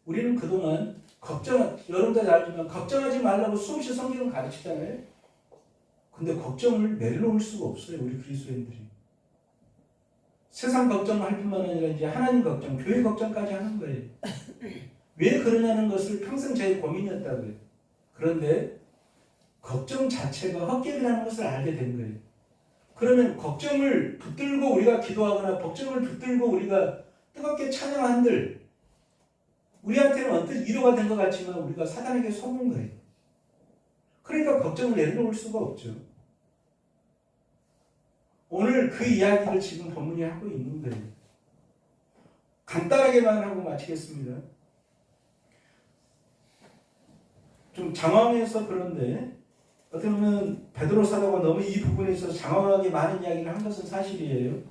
우리는 그동안 여러분도 잘 알지만 걱정하지 말라고 수없이 성경을 가르치잖아요. 근데 걱정을 내려놓을 수가 없어요. 우리 그리스도인들이. 세상 걱정할 뿐만 아니라 이제 하나님 걱정, 교회 걱정까지 하는 거예요. 왜 그러냐는 것을 평생 제 고민이었다고요. 그런데 걱정 자체가 헛개비라는 것을 알게 된 거예요. 그러면 걱정을 붙들고 우리가 기도하거나 걱정을 붙들고 우리가 뜨겁게 찬양한들 우리한테는 어떤 위로가 된 것 같지만 우리가 사단에게 속은 거예요. 그러니까 걱정을 내려놓을 수가 없죠. 오늘 그 이야기를 지금 본문이 하고 있는 거예요. 간단하게만 하고 마치겠습니다. 좀 장황해서 그런데 어떻게 보면 베드로 사도가 너무 이 부분에 있어서 장황하게 많은 이야기를 한 것은 사실이에요.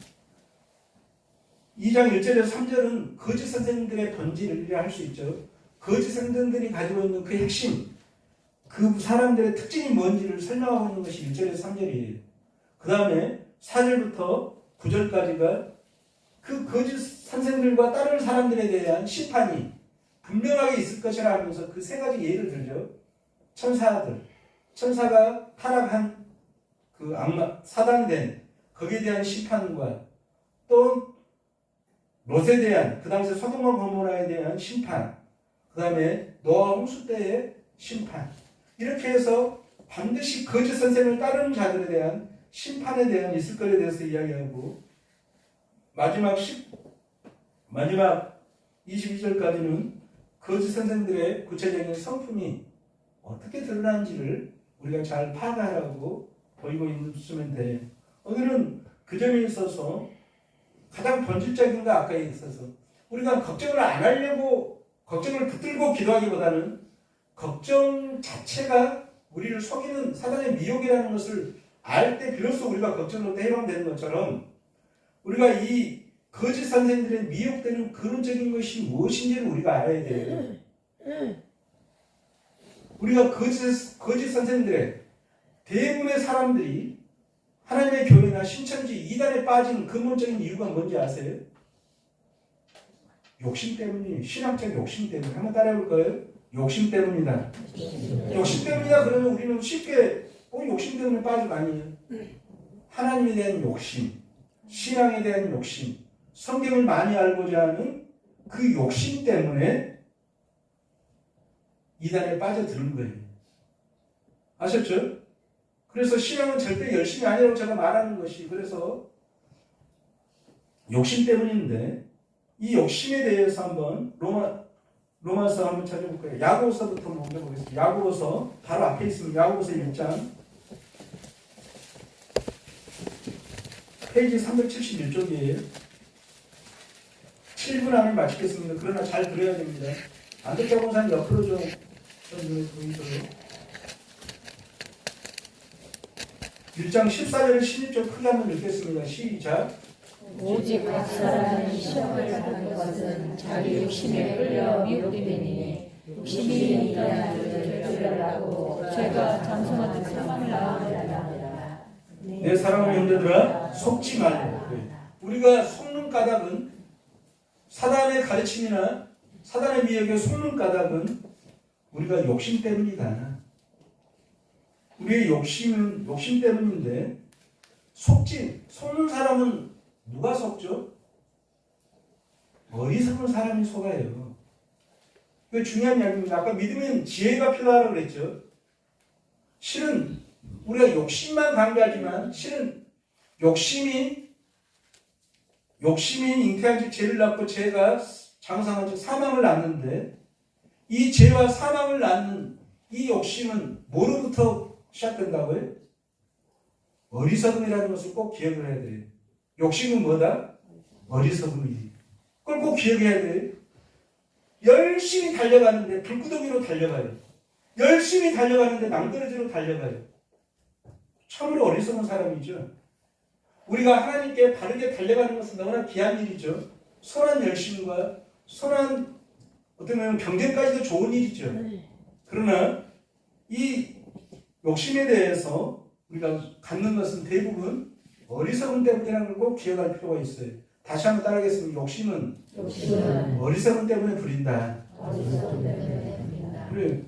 2장 1절에서 3절은 거짓 선생님들의 본질이라 할 수 있죠. 거짓 선생님들이 가지고 있는 그 핵심, 그 사람들의 특징이 뭔지를 설명하고 있는 것이 1절에서 3절이에요. 그 다음에 4절부터 9절까지가 그 거짓 선생들과 따르는 사람들에 대한 심판이 분명하게 있을 것이라 하면서 그 세 가지 예를 들죠. 천사가 타락한 그 악마, 사단이 된 거기에 대한 심판과 또 롯에 대한 그 당시 소돔과 고모라에 대한 심판, 그 다음에 노아 홍수 때의 심판, 이렇게 해서 반드시 거짓 선생을 따르는 자들에 대한 심판에 대한 있을 것에 대해서 이야기하고 마지막 22절까지는 거짓 선생들의 구체적인 성품이 어떻게 드러나는지를 우리가 잘 파악하라고 보이고 있으면 돼요. 오늘은 그 점에 있어서 가장 본질적인 거 아까 있어서 우리가 걱정을 안 하려고 걱정을 붙들고 기도하기보다는 걱정 자체가 우리를 속이는 사단의 미혹이라는 것을 알 때 비로소 우리가 걱정으로 해방되는 것처럼 우리가 이 거짓 선생들의 미혹되는 근원적인 것이 무엇인지를 우리가 알아야 돼요. 우리가 거짓 선생들의 대부분의 사람들이 하나님의 교회나 신천지 이단에 빠진 근본적인 이유가 뭔지 아세요? 욕심 때문이에요. 신학적 욕심 때문에. 한번 따라해볼 거예요? 욕심 때문이다. 욕심 때문이다 그러면 우리는 쉽게 욕심 때문에 빠진 거 아니에요. 하나님에 대한 욕심, 신앙에 대한 욕심, 성경을 많이 알고자 하는 그 욕심 때문에 이단에 빠져드는 거예요. 아셨죠? 그래서 신앙은 절대 열심이 아니라고 제가 말하는 것이 그래서 욕심 때문인데 이 욕심에 대해서 한번 로마서 한번 찾아볼까요? 야고보서부터 먼저 보겠습니다. 야고보서 바로 앞에 있습니다. 야고보서 1장 페이지 371쪽이에요. 7분 안에 마치겠습니다. 그러나 잘 들어야 됩니다. 안 듣다 사람 옆으로 좀 보이도록 1장 14절 16절 크게 한번 읽겠습니다. 시작. 오직 각 사람이 시험을 받는 것은 자기 욕심에 끌려 미혹됨이니 욕심이 인간을 결절하고 죄가 장성한 사망을 낳으리라. 내 사랑하는 형제들아 속지 말고. 우리가 속는 까닭은 사단의 가르침이나 사단의 미혹에 속는 까닭은 우리가 욕심 때문이다. 우리의 욕심은 욕심 때문인데 속는 사람은 누가 속죠? 어리석은 사람이 속아요. 이거 중요한 이야기입니다. 아까 믿으면 지혜가 필요하다고 그랬죠. 실은 우리가 욕심만 강조하지만 실은 욕심이 잉태한 즉 죄를 낳고 죄가 장성한 즉 사망을 낳는데 이 죄와 사망을 낳는 이 욕심은 뭐로부터 시작된다고요? 어리석음이라는 것을 꼭 기억을 해야 돼요. 욕심은 뭐다? 어리석음이지. 그걸 꼭 기억해야 돼요. 열심히 달려가는데 불구덩이로 달려가요. 열심히 달려가는데 낭떠러지로 달려가요. 참으로 어리석은 사람이죠. 우리가 하나님께 바르게 달려가는 것은 너무나 귀한 일이죠. 선한 열심과 선한 어떻게 보면 경쟁까지도 좋은 일이죠. 그러나 이 욕심에 대해서 우리가 갖는 것은 대부분 어리석음 때문이라는 걸 꼭 기억할 필요가 있어요. 다시 한번 따라하겠습니다. 욕심은 어리석음 때문에 부린다. 어리석음 때문에 됩니다. 그래.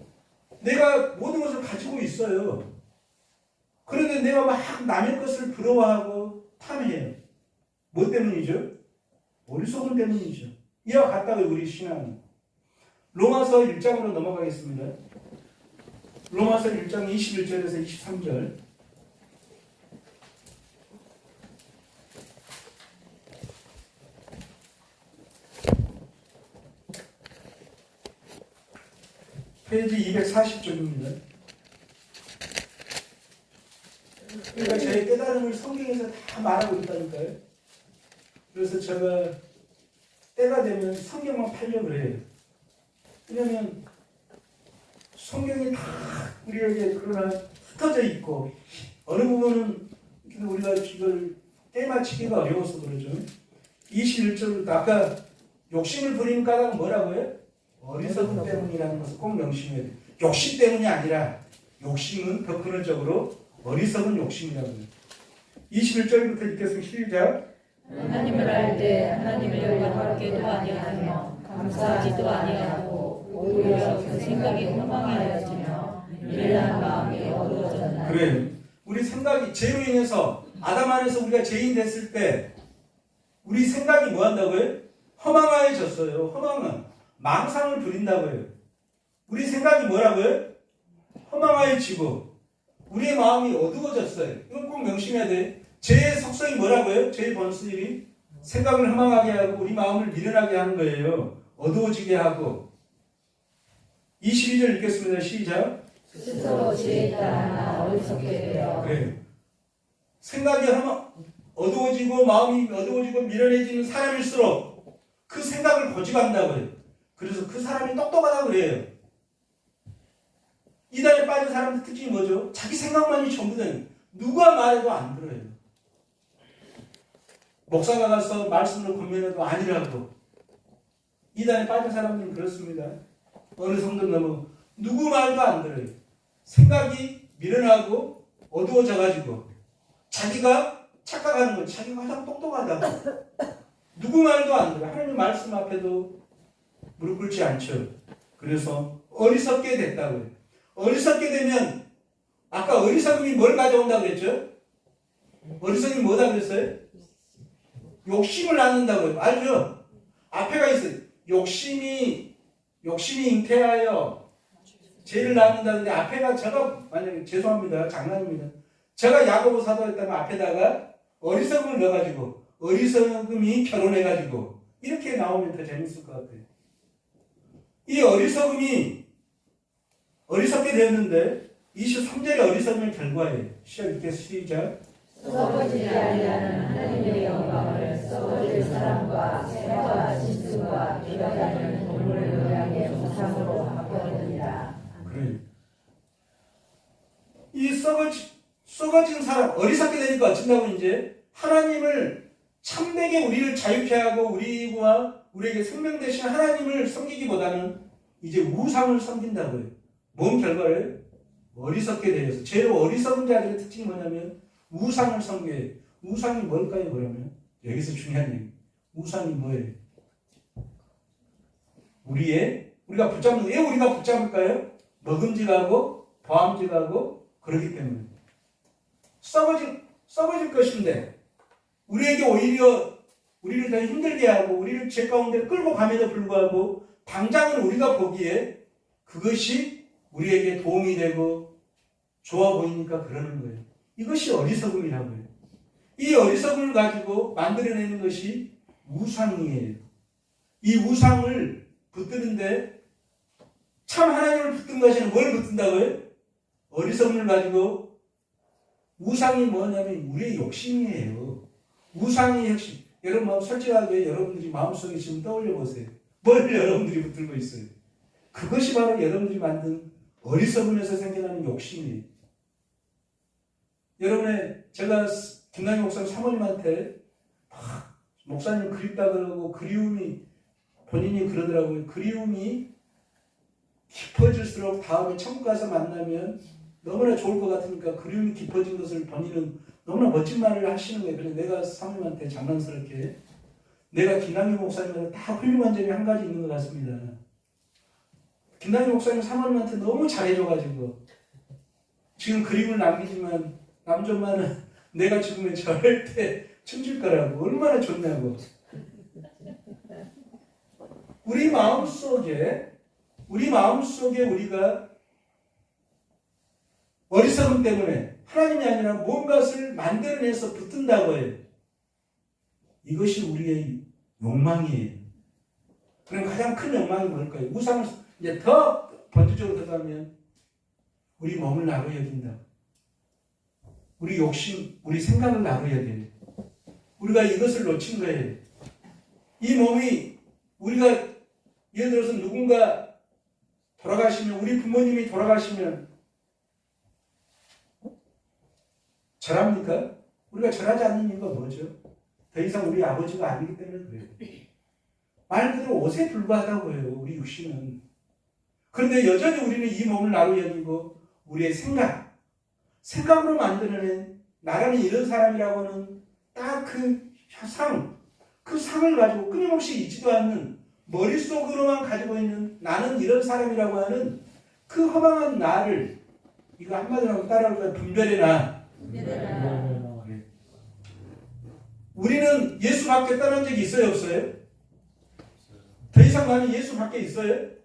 내가 모든 것을 가지고 있어요. 그런데 내가 막 남의 것을 부러워하고 탐해요. 뭐 때문이죠? 어리석음 때문이죠. 이와 같다고요, 우리 신앙은. 로마서 1장으로 넘어가겠습니다. 로마서 1장 21절에서 23절. 페이지 240쪽입니다. 그러니까 제 깨달음을 성경에서 다 말하고 있다니까요. 그래서 제가 때가 되면 성경만 팔려고 그래요. 왜냐면 성경이 다 우리에게 그러나 흩어져 있고 어느 부분은 우리가 이걸 떼맞추기가 어려워서 그러죠. 21절부터 아까 욕심을 부리는 까닭은 뭐라고요? 어리석음 때문이라는 것을 꼭 명심해야 돼요. 욕심 때문이 아니라 욕심은 더 근원적으로 어리석은 욕심이라고요. 21절부터 읽겠습니다. 시작. 하나님을 알되 하나님을 영화롭게도 아니하며 감사하지도 아니하고 오히려 그 생각이 허망하여지며 미련한 마음이 어두워졌나니. 그래요. 우리 생각이 죄로 인해서 아담 안에서 우리가 죄인 됐을 때 우리 생각이 뭐 한다고요? 허망하여졌어요. 허망은 망상을 부린다고요. 우리 생각이 뭐라고요? 허망하여지고 우리의 마음이 어두워졌어요. 이건 꼭 명심해야 돼. 죄의 속성이 뭐라고요? 죄의 본질이 생각을 허망하게 하고 우리 마음을 미련하게 하는 거예요. 어두워지게 하고. 22절 읽겠습니다. 시작. 스스로 지혜에 따라 어리석게 되어. 그래요. 생각이 어두워지고 마음이 어두워지고 미련해지는 사람일수록 그 생각을 고집한다고요. 그래서 그 사람이 똑똑하다고 그래요. 이단에 빠진 사람들 특징이 뭐죠? 자기 생각만이 전부는 누가 말해도 안 들어요. 목사가 가서 말씀을 권면해도 아니라고. 이단에 빠진 사람들은 그렇습니다. 어느 성도 넘어 누구 말도 안 들어요. 생각이 미련하고 어두워져가지고 자기가 착각하는 거예요. 자기가 가장 똑똑하다고. 누구 말도 안 들어요. 하나님 말씀 앞에도 무릎 꿇지 않죠. 그래서 어리석게 됐다고요. 어리석게 되면 아까 어리석음이 뭘 가져온다고 그랬죠? 어리석음이 뭐다 그랬어요? 욕심을 낳는다고요. 알죠? 앞에가 있어요. 욕심이 잉태하여 죄를 낳는다는데 앞에가 제가 만약에 죄송합니다. 장난입니다. 제가 야고보 사도였다면 앞에다가 어리석음을 넣어가지고 어리석음이 결혼해가지고 이렇게 나오면 더 재밌을 것 같아요. 이 어리석게 되었는데 23절의 어리석음의 결과예요. 시작. 썩어지지 아니하는 하나님의 영광을 썩어질 사람과 새와 짐승과 기어다니는 동물 모양의 우상으로 바꾸느니라. 그래요. 이 썩어진 사람, 어리석게 되니까 어쩐다고 이제 하나님을 참되게 우리를 자유케 하고 우리에게 생명 되신 하나님을 섬기기보다는 이제 우상을 섬긴다고요. 뭔 결과를? 어리석게 되어서. 제일 어리석은 자들의 특징이 뭐냐면 우상을 섬겨요. 우상이 뭘까요, 그러면? 여기서 중요한 얘기. 우상이 뭐예요? 우리가 붙잡는, 왜 우리가 붙잡을까요? 먹음직하고, 보암직하고, 그러기 때문에. 썩어질 것인데, 우리에게 오히려 우리를 더 힘들게 하고, 우리를 죄 가운데 끌고 감에도 불구하고, 당장은 우리가 보기에 그것이 우리에게 도움이 되고, 좋아 보이니까 그러는 거예요. 이것이 어리석음이라고요. 이 어리석음을 가지고 만들어내는 것이 우상이에요. 이 우상을 붙드는데 참 하나님을 붙든 것에는 뭘 붙든다고요? 어리석음을 가지고. 우상이 뭐냐면 우리의 욕심이에요. 우상의 욕심. 여러분 솔직하게 여러분들이 마음속에 지금 떠올려 보세요. 뭘 여러분들이 붙들고 있어요? 그것이 바로 여러분들이 만든 어리석음에서 생겨나는 욕심이에요. 제가 김남희 목사님 사모님한테 목사님 그립다 그러고 그리움이 본인이 그러더라고요. 그리움이 깊어질수록 다음에 천국 가서 만나면 너무나 좋을 것 같으니까 그리움이 깊어진 것을 본인은 너무나 멋진 말을 하시는 거예요. 그래서 내가 사모님한테 장난스럽게 내가 김남희 목사님한테 다 훌륭한 점이 한 가지 있는 것 같습니다. 김남희 목사님 사모님한테 너무 잘해줘가지고 지금 그림을 남기지만 남존만은 내가 죽으면 절대 춤출 거라고 얼마나 좋냐고. 우리 마음속에 우리가 어리석음 때문에 하나님이 아니라 뭔가를 만들어내서 붙든다고 해요. 이것이 우리의 욕망이에요. 그럼 가장 큰 욕망이 뭘까요? 우상을 이제 더 본질적으로 들어가면 우리 몸을 나로 여긴다. 우리 욕심, 우리 생각을 나로 여겨요. 우리가 이것을 놓친 거예요. 이 몸이 우리가 예를 들어서 누군가 돌아가시면 우리 부모님이 돌아가시면 절합니까? 우리가 절하지 않는 이유가 뭐죠? 더 이상 우리 아버지가 아니기 때문에 그래요. 말 그대로 옷에 불과하다고 해요. 우리 육신은. 그런데 여전히 우리는 이 몸을 나로 여기고 우리의 생각으로 만들어낸 나라는 이런 사람이라고 하는 딱 그 상을 가지고 끊임없이 잊지도 않는 머릿속으로만 가지고 있는 나는 이런 사람이라고 하는 그 허망한 나를 이거 한마디로 따라올까요? 분별의 나. 우리는 예수 밖에 떠난 적이 있어요? 없어요? 더 이상 나는 예수 밖에 있어요?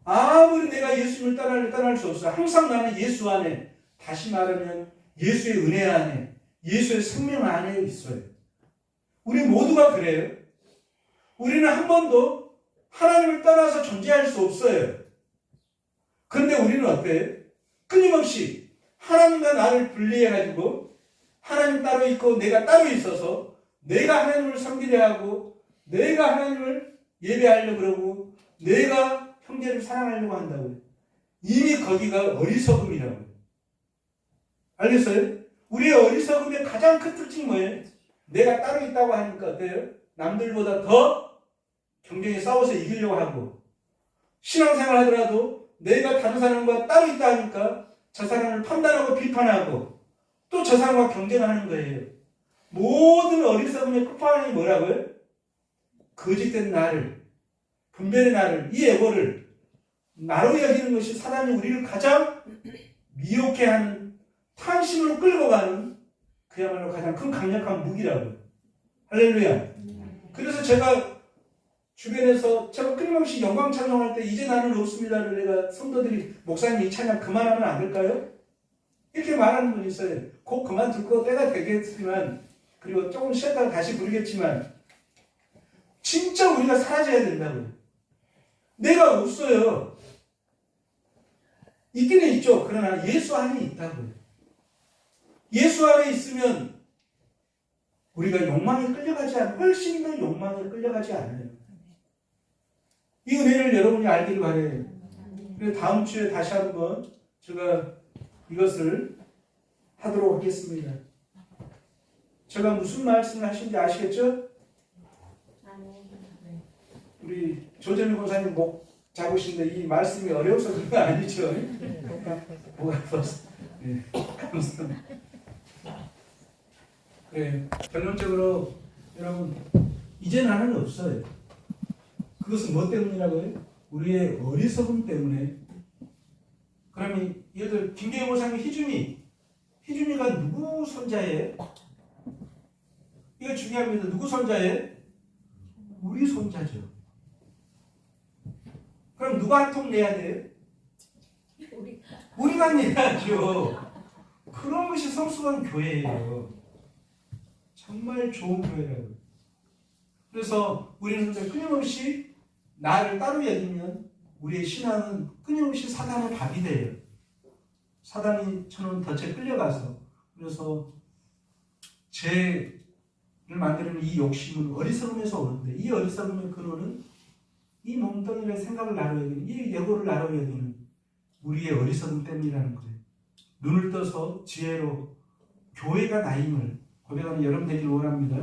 아무리 내가 예수님을 떠날 수 없어요. 항상 나는 예수 안에, 다시 말하면 예수의 은혜 안에, 예수의 생명 안에 있어요. 우리 모두가 그래요. 우리는 한 번도 하나님을 떠나서 존재할 수 없어요. 그런데 우리는 어때요? 끊임없이 하나님과 나를 분리해가지고 하나님 따로 있고 내가 따로 있어서 내가 하나님을 섬기려 하고 내가 하나님을 예배하려고 그러고 내가 형제를 사랑하려고 한다고요. 이미 거기가 어리석음이라고요. 알겠어요? 우리의 어리석음의 가장 큰 특징이 뭐예요? 내가 따로 있다고 하니까 어때요? 남들보다 더 경쟁에 싸워서 이기려고 하고 신앙생활 하더라도 내가 다른 사람과 따로 있다 하니까 저 사람을 판단하고 비판하고 또 저 사람과 경쟁하는 거예요. 모든 어리석음의 끝판왕이 뭐라고요? 거짓된 나를, 분별의 나를, 이 에고를 나로 여기는 것이 사람이 우리를 가장 미혹해하는 탐심으로 끌고 가는 그야말로 가장 큰 강력한 무기라고요. 할렐루야. 그래서 제가 주변에서 제가 끊임없이 영광 찬송할 때 이제 나는 없습니다를 내가 성도들이 목사님 이 찬양 그만하면 안 될까요? 이렇게 말하는 분이 있어요. 곡 그만둘 거 때가 되겠지만 그리고 조금 쉬었다가 다시 부르겠지만 진짜 우리가 사라져야 된다고요. 내가 없어요. 있기는 있죠. 그러나 예수 안에 있다고요. 예수 안에 있으면 우리가 욕망에 끌려가지 않아요. 훨씬 더 욕망에 끌려가지 않아요. 이 은혜를 여러분이 알기를 바라요. 그래서 다음 주에 다시 한번 제가 이것을 하도록 하겠습니다. 제가 무슨 말씀을 하신지 아시겠죠? 우리 조재미 권사님 목 잡으신데 이 말씀이 어려워서 그런 거 아니죠? 뭐가 아파서. 네, 감사합니다. 네, 결론적으로 여러분 이제 나는 없어요. 그것은 뭐 때문이라고요? 우리의 어리석음 때문에. 그러면 예를 들어 김계호 목사님 희준이가 누구 손자예요? 이거 중요합니다. 누구 손자예요? 우리 손자죠. 그럼 누가 한 통 내야 돼요? 우리가 내야죠. 그런 것이 성숙한 교회예요. 정말 좋은 교회라고요. 그래서 우리는 끊임없이 나를 따로 여기면 우리의 신앙은 끊임없이 사단의 밥이 돼요. 사단이 저는 덫에 끌려가서 그래서 죄를 만드는 이 욕심은 어리석음에서 오는데 이 어리석음의 근원은 이 몸뚱이의 생각을 나로 여기는 이 예고를 나로 여기는 우리의 어리석음 때문이라는 거예요. 눈을 떠서 지혜로 교회가 나임을 고백하는 여러분 되기를 원합니다.